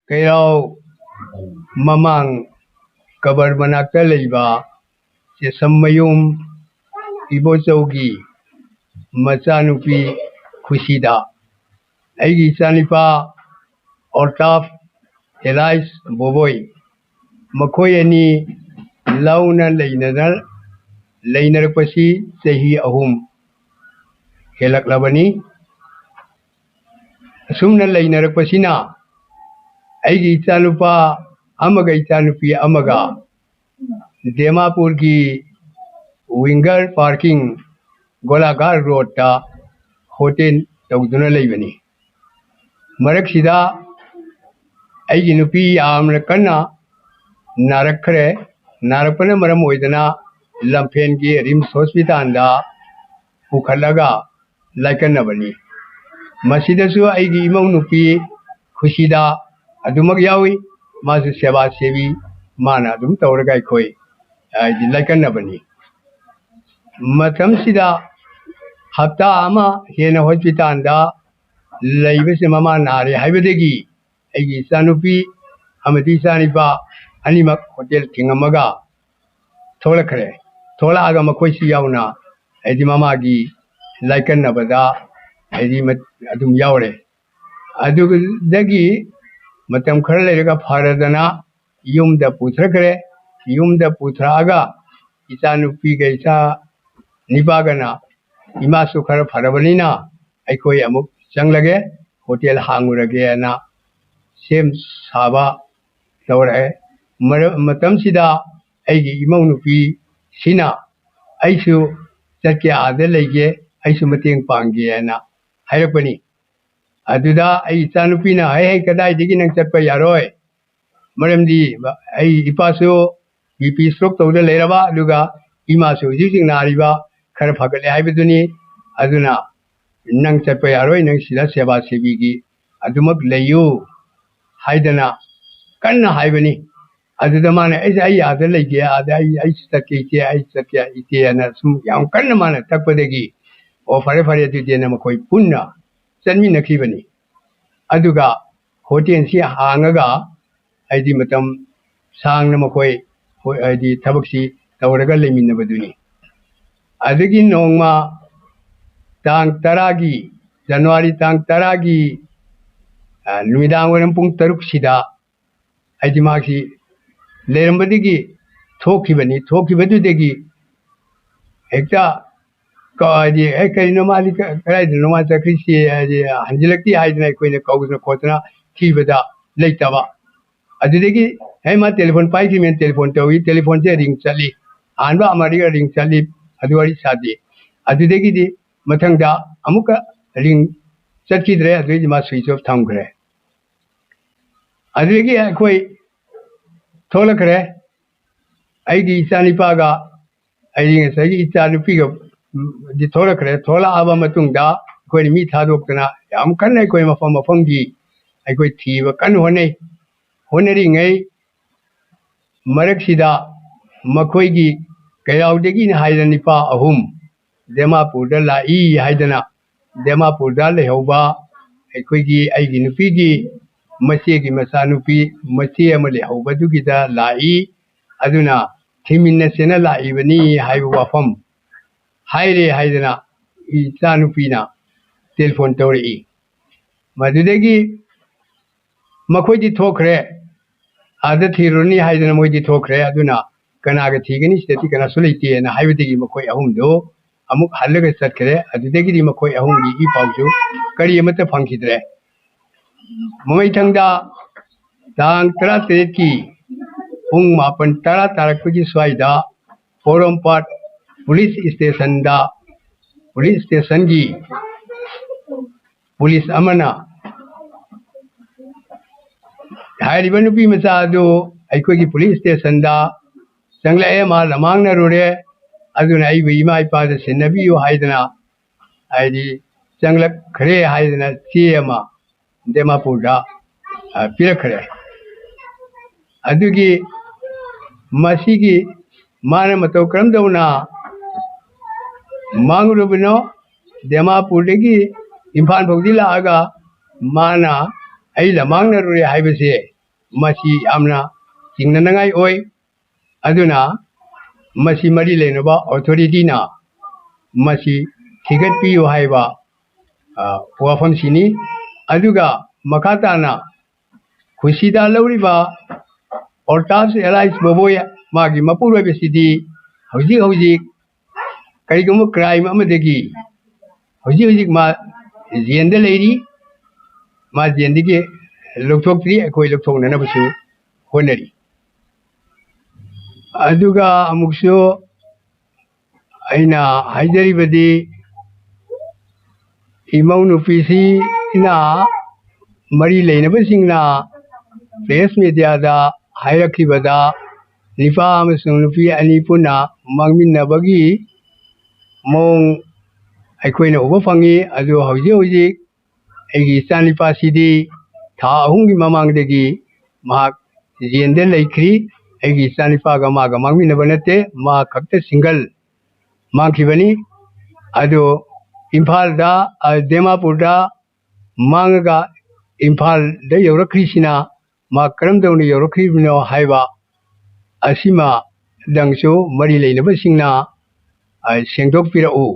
Kaya mamang kabarmanak talaiba si samayum ibosogi masanupi kusida. Aigi sanipa Ortaf Elias Boboy Makoyani Launa Lainar Pasi Sehi Ahum Helak Labani Sumna Lainar Pasina Aigi Sanupa Amaga Sanupi Amaga Demapur ki Winger Parking Golagar Road ta Hotel Tagduna Laibani Marak Sida Aigi Nupi Amrakana Narakre Narapana Maramoidana Lampen ki Rims Hospital anda Ukalaga Laikanabani Masidasu Aigi Imam Nupi Kushida Adumagyawi Masu Seva Sevi Mana Dum Tauragai Koi Laikanabani Matam Sida Hapta Ama Hena Hospital anda Laibas Mama Nari Haibadegi Aigi Sanupi Amati Sanipa Animak Hotel Kingamaga Tolakre Tola Agama Koisi Yauna Edi Mamagi Laikan Nabada Edi Adum Yaure Adu Dagi Matam Karlega Paradana Yum the Putrakre Yum the Putraga Isanupi Gaisa Nibagana Imasukara Parabalina Aikoi Amuk Changlage Hotel Hangurage na Sem Saba Taure Matam Sida Aigi Imaunupi Sina Aisu Satya Adelege Aisu Mating Pangiana Hayapani Aduda Ai Sanupina Hai Kadai digging and Chapa Yaroi Maramdi Ai Ipaso BP stroke to the Leraba Luga Imasu using Nariba Karapakale Haibiduni Aduna Nang Chapa Yaroi Nang Sida Seva Sevigi Adumak Layu Haidana Kana Haibani Adamana is I other like I stuck I stuck it and some young Kanamana Tapadegi or Farefare to Jenamakoi Puna. Send me Nakibani. Aduga, Hotensia Hangaga, I di Matam Sang Namakoi, I di Tabaxi, Tauraga Lemin Nabaduni. Adagin Nongma Tang Taragi, January Tang Taragi, Lumidang Pung Taruksida, I di Maxi Lerambadigi, Tokibani, Tokibadudegi, Hecta. Kadi kadi nomali kadi nomali Christi Angelakti Haidna Queen Kogna Kotana Tibada Laitava. Adigi Hema telephone Paikiman telephone Tawi telephone ring Sally Anba Amaria ring Sally Aduari Sadi. Adigi Matanga Amuka ring Sakidre Adrima switch of Tangre. Adigi Akoi Tolakre Aigi Sanipaga I think it's a figure. The Tola Abamatunda, going to meet Hadokana, Amkana going from a fungi, I go tea, a canone, honoring a Maraxida, Makoigi, Kayaudegin Haidanipa, a home, Dema Pudala E. Haidana, Dema Pudale Hova, a quigi, Aiginupigi, Masegi Masanupi, Masia Male Hobadugida, La E. Aduna, Timina Senala, Ivani, Haiwafam. Haire Haidana, Sanupina, telephone Tori. Madudegi Makodi Tokre, other Tironi Haidana Modi Tokre, Aduna, Kanaga Tigani, Staticana Soliti, and Haivati Makoi Ahundo, Amuk Halaga Satkre, Adudegi Makoi Ahungi, Ipauju, Kariamata Punky Dre. Momitanga, Dang Trateki, Mapan Tara Tarakuji Swaida, Forum Part. Police station da police station gi police amana hai banu pi masado ai ko gi police station da sangla e ma lamang na ro re aduna ai bi mai pa de sinabi yo haidana ai di sangla khare haidana tie ma dema puda pira khare adugi masigi mana mato kram dauna Mangurubino, Dema Pudegi, Impan Pogila Aga, Mana, Aila Mangna Hibese, masi amna singnanangai oi aduna masi mari lenaba authority na masi thigat piyo haiba wafam sini aduga makata na khusida lawriba ortas allies boboya magi mapurwa besidi hauji karigum crime amadegi hauji ma jende leiri ma jende ke lokthokri akoi lokthokna na basu honari aduga amukso aina haidari badi imau pisi ina mari leina basingna press media da hairakhi bada nipa amasung nupi ani puna mangminna bagi mong aikoina uba fangi adu hauji aigi sanipa sidi tha ahungi mamangdegi mahak jende leikri aigi sanipa ga maga mangminna banate ma khakta single mangkhibani adu imphal da Dimapur da manga imphal da yorakri sina ma karam dawni yorakri bino haiba asima dangso mari leina basingna sengdok pira o